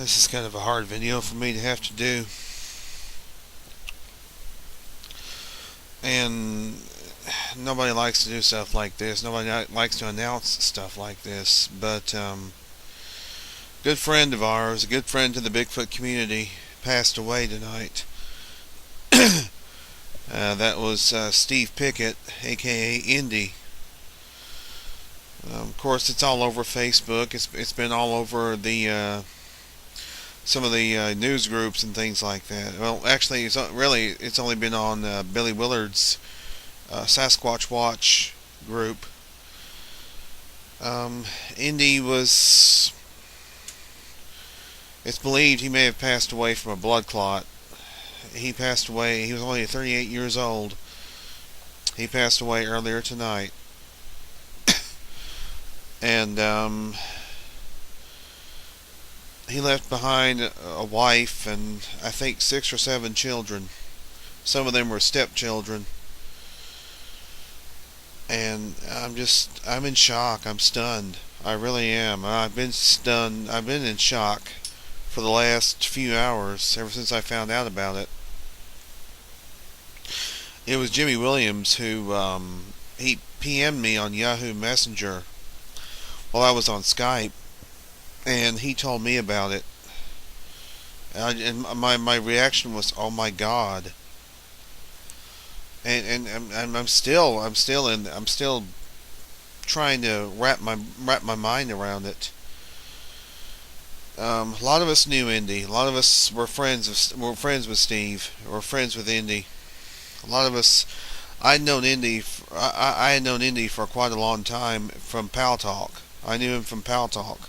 This is kind of a hard video for me to have to do, and nobody likes to do stuff like this. Nobody likes to announce stuff like this, but good friend of ours, a good friend to the Bigfoot community, passed away tonight. That was Steve Pickett, aka Indy. Of course, it's all over Facebook. It's been all over the some of the news groups and things like that. Well, actually, it's only been on Billy Willard's Sasquatch Watch group. Indy was. It's believed he may have passed away from a blood clot. He passed away. He was only 38 years old. He passed away earlier tonight. And he left behind a wife and I think 6 or 7 children. Some of them were stepchildren. And I'm in shock. I'm stunned. I really am. I've been stunned. I've been in shock for the last few hours, ever since I found out about it. It was Jimmy Williams who, he PM'd me on Yahoo Messenger while I was on Skype, and he told me about it. And my reaction was, oh my God. And I'm still trying to wrap my mind around it. A lot of us knew Indy. A lot of us were friends with Steve. Were friends with Indy. A lot of us. I had known Indy for quite a long time from Pal Talk. I knew him from Pal Talk.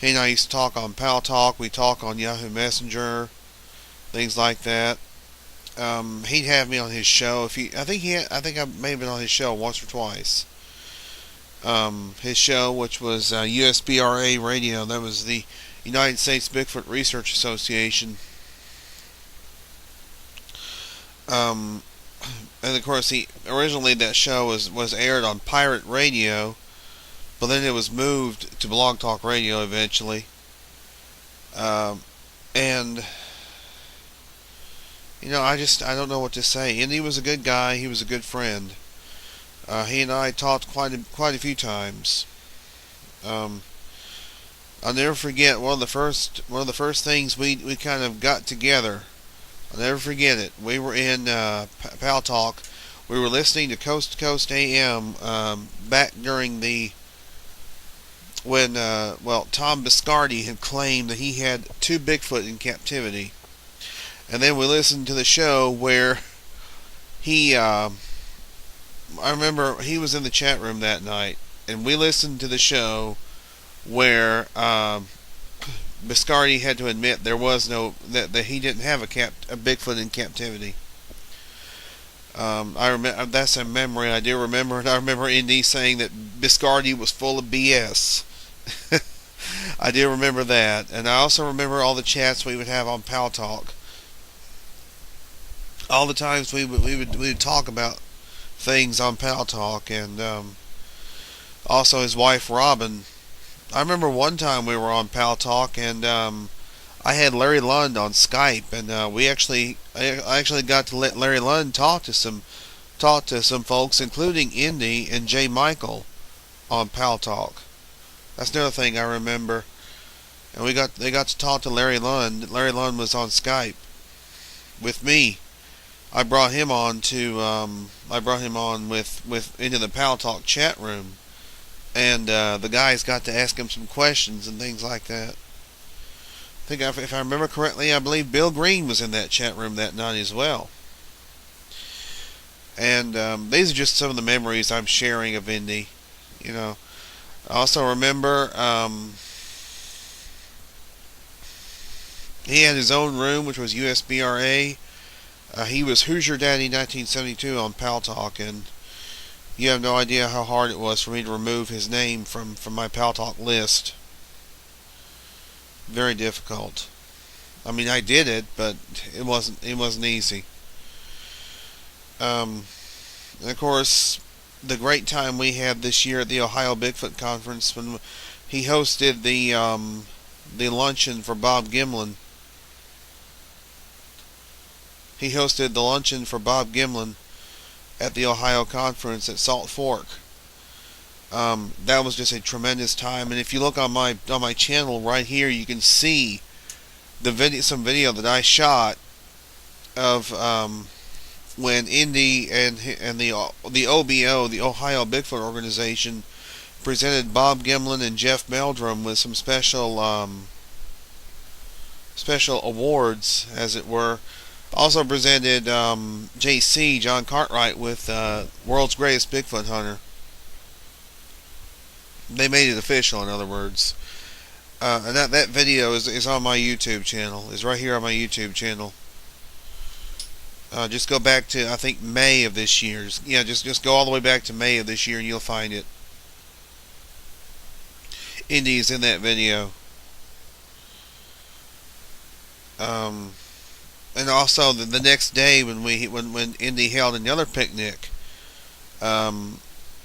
He and I used to talk on Pal Talk. We talk on Yahoo Messenger, things like that. He'd have me on his show. I think I may have been on his show once or twice. His show, which was USBRA Radio, that was the United States Bigfoot Research Association. And of course, originally that show was aired on Pirate Radio, but then it was moved to Blog Talk Radio eventually. And I don't know what to say. Indy was a good guy. He was a good friend. He and I talked quite a few times. I'll never forget one of the first things we kind of got together. I'll never forget it. We were in Pal Talk. We were listening to Coast to Coast AM back during when Tom Biscardi had claimed that he had 2 Bigfoot in captivity, and then we listened to the show where he. I remember he was in the chat room that night, and we listened to the show where Biscardi had to admit there was that he didn't have a Bigfoot in captivity. I remember that's a memory I do remember, and I remember Indy saying that Biscardi was full of BS. I do remember that, and I also remember all the chats we would have on Pal Talk. All the times we would talk about things on Pal Talk, and also his wife Robin. I remember one time we were on Pal Talk, and I had Larry Lund on Skype, and I actually got to let Larry Lund talk to some folks, including Indy and J. Michael, on Pal Talk. That's another thing I remember. And they got to talk to Larry Lund. Larry Lund was on Skype with me. I brought him on with into the Pal Talk chat room, and the guys got to ask him some questions and things like that. I think if I remember correctly, I believe Bill Green was in that chat room that night as well. And these are just some of the memories I'm sharing of Indy. I also remember he had his own room, which was USBRA. He was Hoosier Daddy 1972 on Pal Talk, and you have no idea how hard it was for me to remove his name from my Pal Talk list. Very difficult. I mean, I did it, but it wasn't easy. And of course, the great time we had this year at the Ohio Bigfoot Conference when he hosted the the luncheon for Bob Gimlin. He hosted the luncheon for Bob Gimlin at the Ohio Conference at Salt Fork. That was just a tremendous time. And if you look on my channel right here, you can see some video that I shot of when Indy and the OBO, the Ohio Bigfoot Organization, presented Bob Gimlin and Jeff Meldrum with some special awards, as it were. Also presented JC, John Cartwright, with World's Greatest Bigfoot Hunter. They made it official, in other words. And that video is on my YouTube channel. Is right here on my YouTube channel. Just go back to, I think, May of this year. Yeah, just go all the way back to May of this year and you'll find it. Indy is in that video. And also the next day when Indy held another picnic,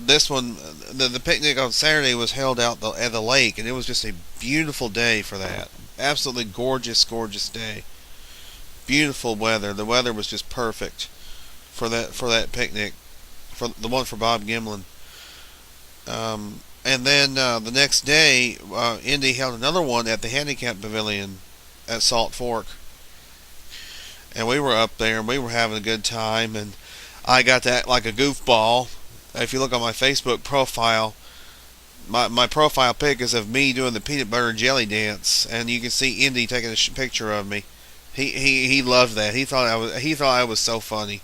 this one, the picnic on Saturday was held out at the lake, and it was just a beautiful day for that. Absolutely gorgeous, gorgeous day. Beautiful weather. The weather was just perfect for that picnic, for the one for Bob Gimlin. And then the next day, Indy held another one at the Handicap Pavilion at Salt Fork. And we were up there, and we were having a good time, and I got to act like a goofball. If you look on my Facebook profile, my profile pic is of me doing the peanut butter and jelly dance, and you can see Indy taking a picture of me. He loved that. He thought I was so funny.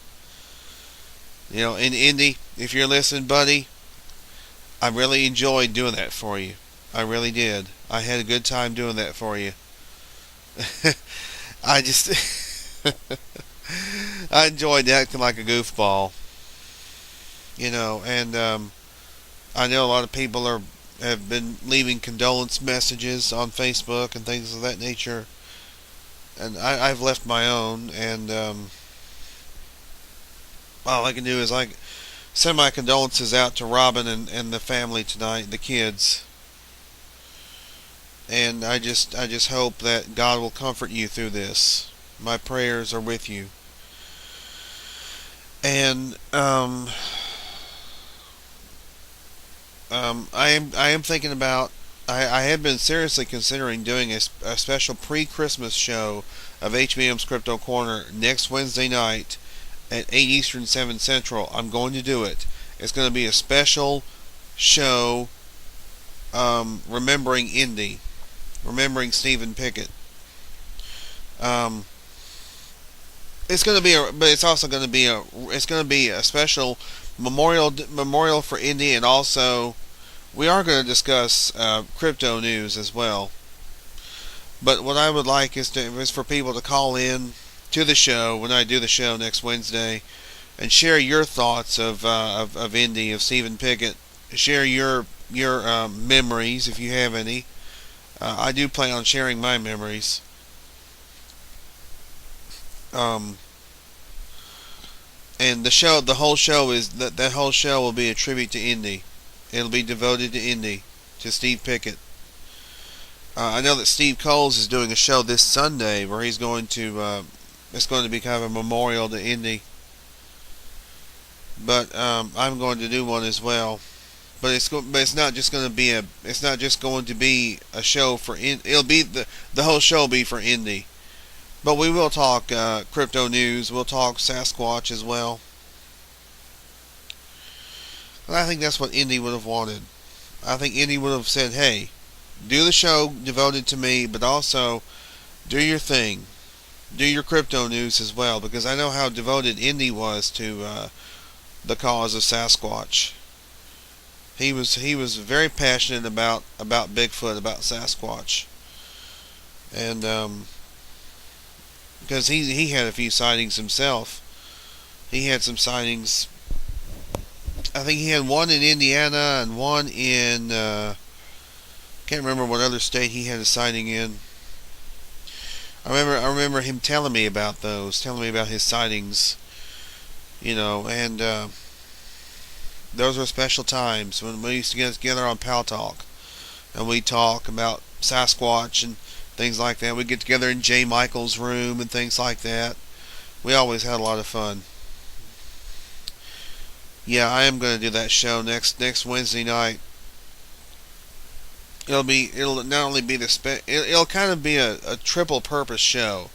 You know, and Indy, if you're listening, buddy, I really enjoyed doing that for you. I really did. I had a good time doing that for you. I just I enjoyed acting like a goofball. You know, and I know a lot of people have been leaving condolence messages on Facebook and things of that nature. And I've left my own, and all I can do is send my condolences out to Robin and the family tonight, the kids. And I just hope that God will comfort you through this. My prayers are with you. And I am thinking about. I have been seriously considering doing a special pre-Christmas show of HBM's Cryptid-Corner next Wednesday night at 8 Eastern, 7 Central. I'm going to do it. It's going to be a special show remembering Indy, remembering Stephen Pickett. It's going to be but it's also going to be a special memorial for Indy, and also we are going to discuss crypto news as well. But what I would like is for people to call in to the show when I do the show next Wednesday and share your thoughts of Indy, of Stephen Pickett. Share your memories if you have any. I do plan on sharing my memories. And the whole show will be a tribute to Indy. It'll be devoted to Indy, to Steve Pickett. I know that Steve Coles is doing a show this Sunday where he's going to. It's going to be kind of a memorial to Indy. But I'm going to do one as well. But it's not just going to be It's not just going to be a show for It'll be the whole show will be for Indy. But we will talk crypto news. We'll talk Sasquatch as well. And I think that's what Indy would have wanted. I think Indy would have said, hey, do the show devoted to me, but also do your thing. Do your crypto news as well, because I know how devoted Indy was to the cause of Sasquatch. He was very passionate about Bigfoot, about Sasquatch. And because he had a few sightings himself. He had some sightings. I think he had one in Indiana and one in can't remember what other state he had a sighting in. I remember him telling me about those, telling me about his sightings. You know, and those were special times when we used to get together on Pal Talk, and we talk about Sasquatch, and things like that. We get together in J. Michael's room and things like that. We always had a lot of fun. Yeah, I am going to do that show next Wednesday night. It'll not only be it'll kind of be a triple purpose show.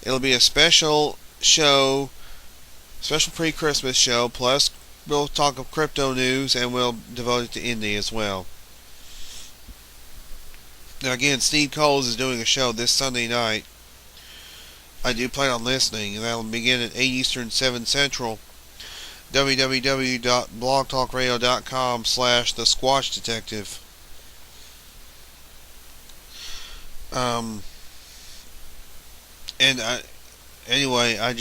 It'll be a special show, special pre-Christmas show, plus we'll talk of crypto news and we'll devote it to Indy as well. Now again, Steve Coles is doing a show this Sunday night. I do plan on listening, and that'll begin at 8 Eastern, 7 Central. www.blogtalkradio.com/The Squatch Detective. Anyway, I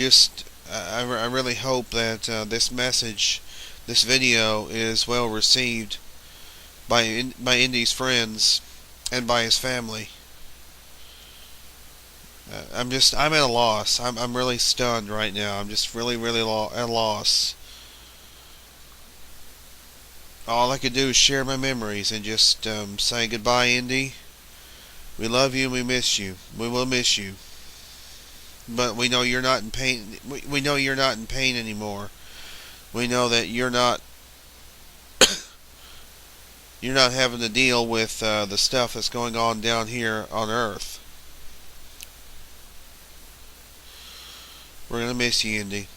really hope that this message, this video, is well received by Indy's friends and by his family. I'm at a loss. I'm really stunned right now. I'm just really at a loss. All I could do is share my memories and just say goodbye, Indy. We love you and we miss you. We will miss you. But we know you're not in pain. We know you're not in pain anymore. We know that you're not having to deal with the stuff that's going on down here on Earth. We're gonna miss you, Indy.